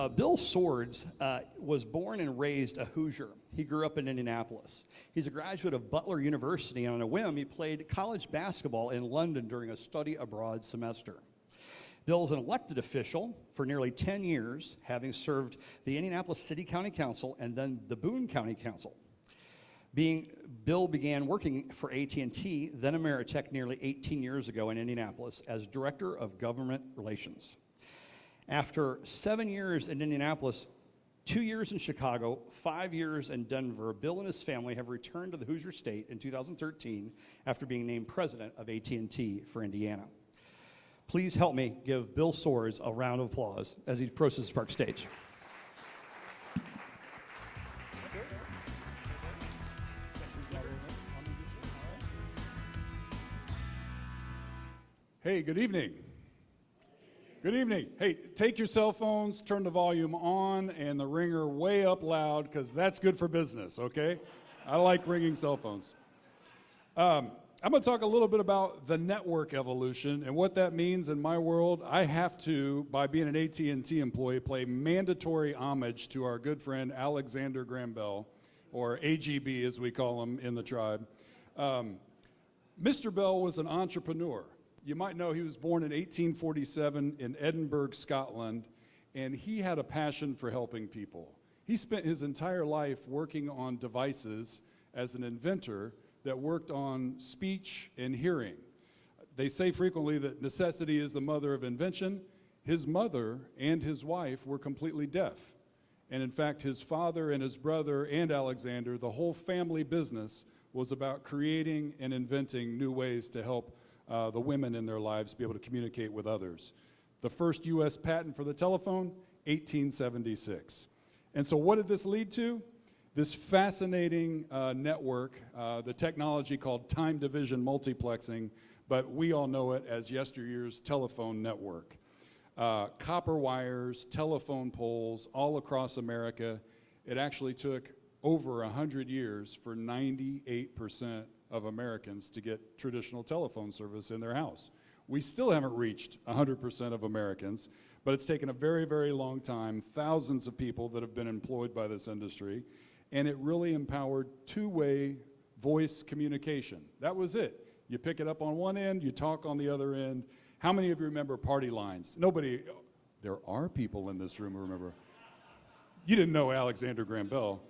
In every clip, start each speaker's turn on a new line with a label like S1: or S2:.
S1: Bill Soards was born and raised a Hoosier. He grew up in Indianapolis. He's a graduate of Butler University, and on a whim, he played college basketball in London during a study abroad semester. Bill is an elected official for nearly 10 years, having served the Indianapolis City County Council and then the Boone County Council. Bill began working for AT&T, then Ameritech, nearly 18 years ago in Indianapolis as Director of Government Relations. After 7 years in Indianapolis, 2 years in Chicago, 5 years in Denver, Bill and his family have returned to the Hoosier State in 2013 after being named president of AT&T for Indiana. Please help me give Bill Soards a round of applause as he approaches the park stage.
S2: Hey, good evening. Good evening. Hey, take your cell phones, turn the volume on and the ringer way up loud, because that's good for business, okay? I like ringing cell phones. I'm going to talk a little bit about the network evolution and what that means in my world. I have to, by being an AT&T employee, pay mandatory homage to our good friend Alexander Graham Bell, or AGB as we call him in the tribe. Mr. Bell was an entrepreneur. You might know he was born in 1847 in Edinburgh, Scotland, and he had a passion for helping people. He spent his entire life working on devices as an inventor that worked on speech and hearing. They say frequently that necessity is the mother of invention. His mother and his wife were completely deaf. And in fact, his father and his brother and Alexander, the whole family business was about creating and inventing new ways to help the women in their lives be able to communicate with others. The first US patent for the telephone, 1876. And so what did this lead to? This fascinating network, the technology called time division multiplexing, but we all know it as yesteryear's telephone network. Copper wires, telephone poles all across America. It actually took over 100 years for 98% of Americans to get traditional telephone service in their house. We still haven't reached 100% of Americans, but it's taken a very, very long time, thousands of people that have been employed by this industry, and it really empowered two-way voice communication. That was it. You pick it up on one end, you talk on the other end. How many of you remember party lines? Nobody, there are people in this room who remember. You didn't know Alexander Graham Bell.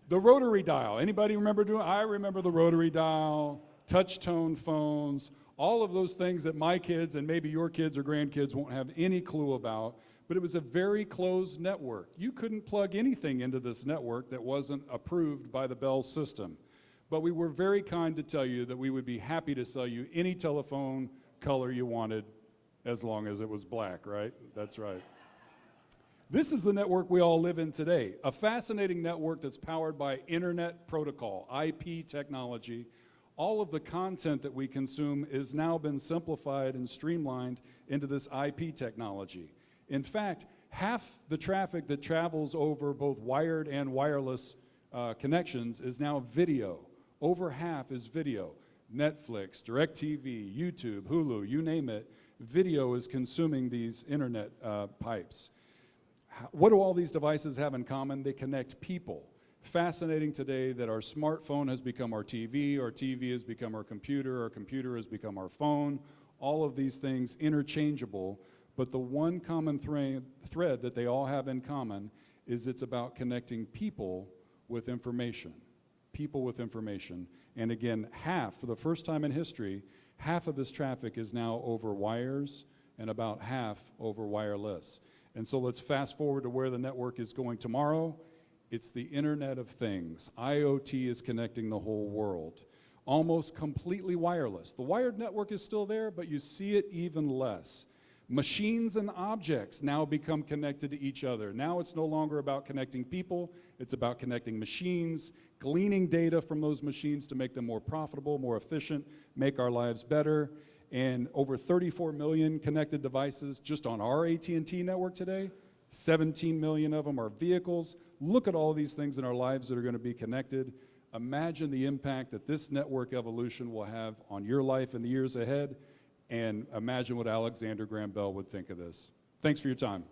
S2: The rotary dial, anybody remember doing? I remember the rotary dial, touch tone phones, all of those things that my kids and maybe your kids or grandkids won't have any clue about, but it was a very closed network. You couldn't plug anything into this network that wasn't approved by the Bell system. But we were very kind to tell you that we would be happy to sell you any telephone color you wanted as long as it was black, right? That's right. This is the network we all live in today, a fascinating network that's powered by Internet Protocol, IP technology. All of the content that we consume has now been simplified and streamlined into this IP technology. In fact, half the traffic that travels over both wired and wireless connections is now video. Over half is video. Netflix, DirecTV, YouTube, Hulu, you name it, video is consuming these internet pipes. What do all these devices have in common? They connect people. Fascinating today that our smartphone has become our TV has become our computer has become our phone. All of these things interchangeable, but the one common thread that they all have in common is it's about connecting people with information. People with information. And again, for the first time in history, half of this traffic is now over wires and about half over wireless. And so let's fast forward to where the network is going tomorrow. It's the Internet of Things. IoT is connecting the whole world. Almost completely wireless. The wired network is still there, but you see it even less. Machines and objects now become connected to each other. Now it's no longer about connecting people, it's about connecting machines, gleaning data from those machines to make them more profitable, more efficient, make our lives better. And over 34 million connected devices just on our AT&T network today. 17 million of them are vehicles. Look at all these things in our lives that are going to be connected. Imagine the impact that this network evolution will have on your life in the years ahead, and imagine what Alexander Graham Bell would think of this. Thanks for your time.